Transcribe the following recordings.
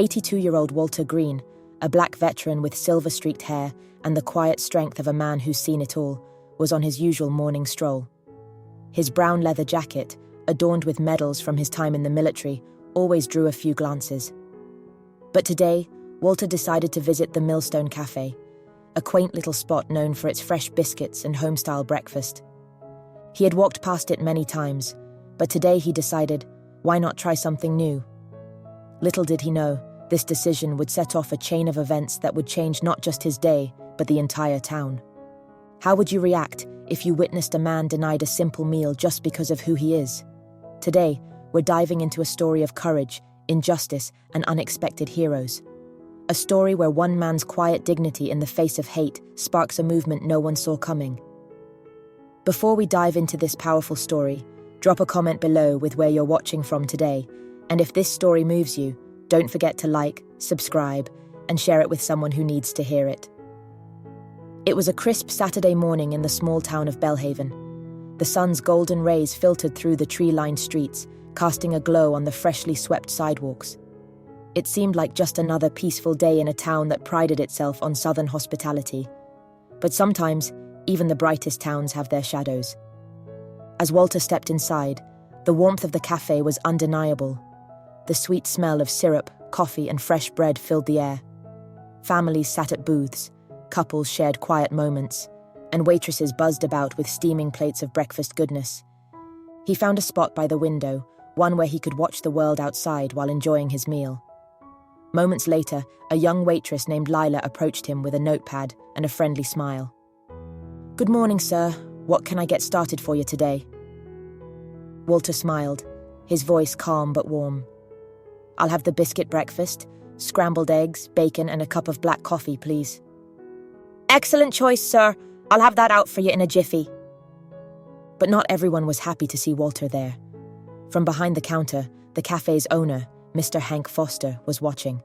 82-year-old Walter Green, a black veteran with silver-streaked hair and the quiet strength of a man who's seen it all, was on his usual morning stroll. His brown leather jacket, adorned with medals from his time in the military, always drew a few glances. But today, Walter decided to visit the Millstone Café, a quaint little spot known for its fresh biscuits and home-style breakfast. He had walked past it many times, but today he decided, why not try something new? Little did he know, this decision would set off a chain of events that would change not just his day, but the entire town. How would you react if you witnessed a man denied a simple meal just because of who he is? Today, we're diving into a story of courage, injustice, and unexpected heroes. A story where one man's quiet dignity in the face of hate sparks a movement no one saw coming. Before we dive into this powerful story, drop a comment below with where you're watching from today, and if this story moves you, don't forget to like, subscribe, and share it with someone who needs to hear it. It was a crisp Saturday morning in the small town of Belhaven. The sun's golden rays filtered through the tree-lined streets, casting a glow on the freshly swept sidewalks. It seemed like just another peaceful day in a town that prided itself on southern hospitality. But sometimes, even the brightest towns have their shadows. As Walter stepped inside, the warmth of the cafe was undeniable. The sweet smell of syrup, coffee, and fresh bread filled the air. Families sat at booths, couples shared quiet moments, and waitresses buzzed about with steaming plates of breakfast goodness. He found a spot by the window, one where he could watch the world outside while enjoying his meal. Moments later, a young waitress named Lila approached him with a notepad and a friendly smile. "Good morning, sir. What can I get started for you today?" Walter smiled, his voice calm but warm. "I'll have the biscuit breakfast, scrambled eggs, bacon, and a cup of black coffee, please." "Excellent choice, sir. I'll have that out for you in a jiffy." But not everyone was happy to see Walter there. From behind the counter, the cafe's owner, Mr. Hank Foster, was watching.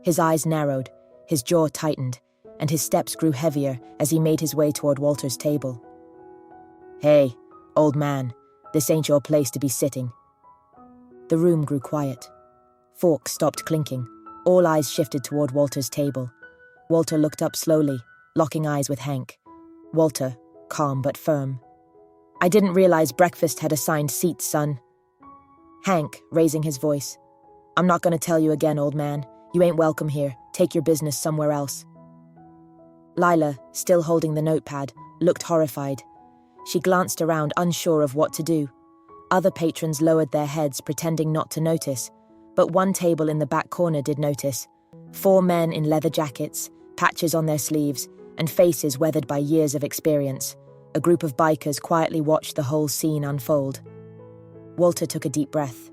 His eyes narrowed, his jaw tightened, and his steps grew heavier as he made his way toward Walter's table. "Hey, old man, this ain't your place to be sitting." The room grew quiet. Forks stopped clinking. All eyes shifted toward Walter's table. Walter looked up slowly, locking eyes with Hank. Walter, calm but firm. "I didn't realize breakfast had assigned seats, son." Hank, raising his voice. "I'm not going to tell you again, old man. You ain't welcome here. Take your business somewhere else." Lila, still holding the notepad, looked horrified. She glanced around, unsure of what to do. Other patrons lowered their heads, pretending not to notice. But one table in the back corner did notice. 4 men in leather jackets, patches on their sleeves, and faces weathered by years of experience. A group of bikers quietly watched the whole scene unfold. Walter took a deep breath.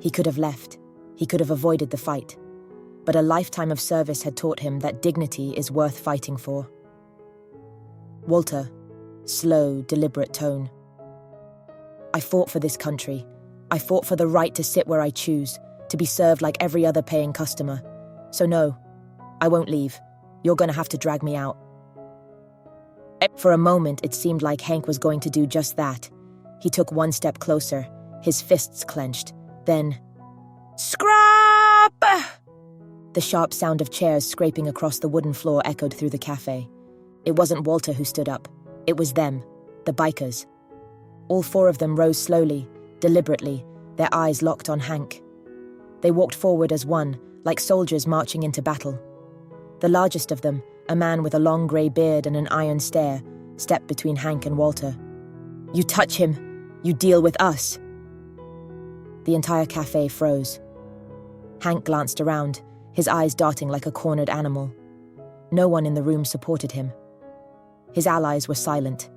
He could have left. He could have avoided the fight. But a lifetime of service had taught him that dignity is worth fighting for. "Walter," slow, deliberate tone. "I fought for this country. I fought for the right to sit where I choose, to be served like every other paying customer. So no, I won't leave. You're going to have to drag me out." For a moment, it seemed like Hank was going to do just that. He took one step closer, his fists clenched. Then, "Scrap!" The sharp sound of chairs scraping across the wooden floor echoed through the cafe. It wasn't Walter who stood up. It was them, the bikers. All 4 of them rose slowly, deliberately, their eyes locked on Hank. They walked forward as one, like soldiers marching into battle. The largest of them, a man with a long grey beard and an iron stare, stepped between Hank and Walter. "You touch him, you deal with us." The entire cafe froze. Hank glanced around, his eyes darting like a cornered animal. No one in the room supported him. His allies were silent.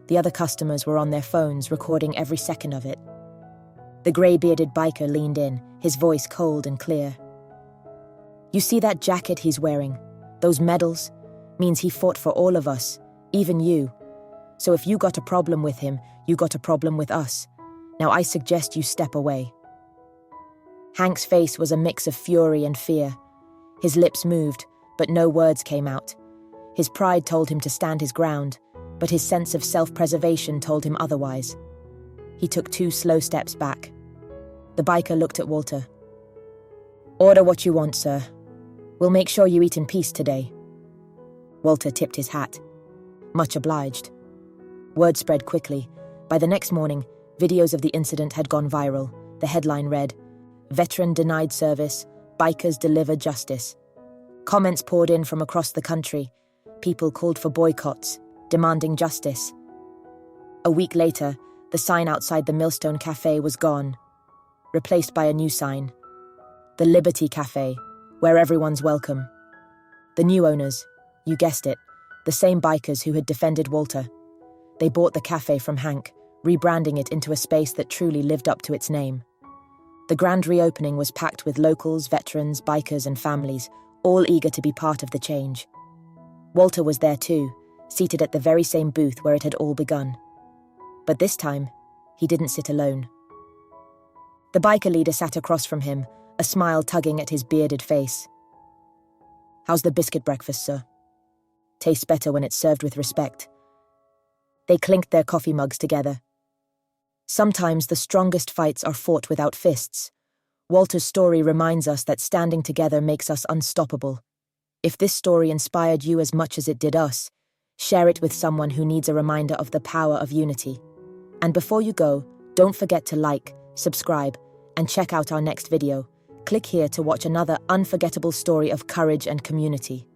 The other customers were on their phones, recording every second of it. The grey-bearded biker leaned in, his voice cold and clear. "You see that jacket he's wearing? Those medals? Means he fought for all of us, even you. So if you got a problem with him, you got a problem with us. Now I suggest you step away." Hank's face was a mix of fury and fear. His lips moved, but no words came out. His pride told him to stand his ground, but his sense of self-preservation told him otherwise. He took 2 slow steps back. The biker looked at Walter. Order what you want, sir. We'll make sure you eat in peace today. Walter tipped his hat. Much obliged. Word spread quickly. By the next morning, videos of the incident had gone viral. The headline read, "Veteran denied service, bikers deliver justice." Comments poured in from across the country. People called for boycotts, demanding justice. A week later, the sign outside the Millstone Café was gone, replaced by a new sign. The Liberty Café, where everyone's welcome. The new owners, you guessed it, the same bikers who had defended Walter. They bought the cafe from Hank, rebranding it into a space that truly lived up to its name. The grand reopening was packed with locals, veterans, bikers, and families, all eager to be part of the change. Walter was there too, seated at the very same booth where it had all begun. But this time, he didn't sit alone. The biker leader sat across from him, a smile tugging at his bearded face. "How's the biscuit breakfast, sir?" "Tastes better when it's served with respect." They clinked their coffee mugs together. Sometimes the strongest fights are fought without fists. Walter's story reminds us that standing together makes us unstoppable. If this story inspired you as much as it did us, share it with someone who needs a reminder of the power of unity. And before you go, don't forget to like, subscribe, and check out our next video. Click here to watch another unforgettable story of courage and community.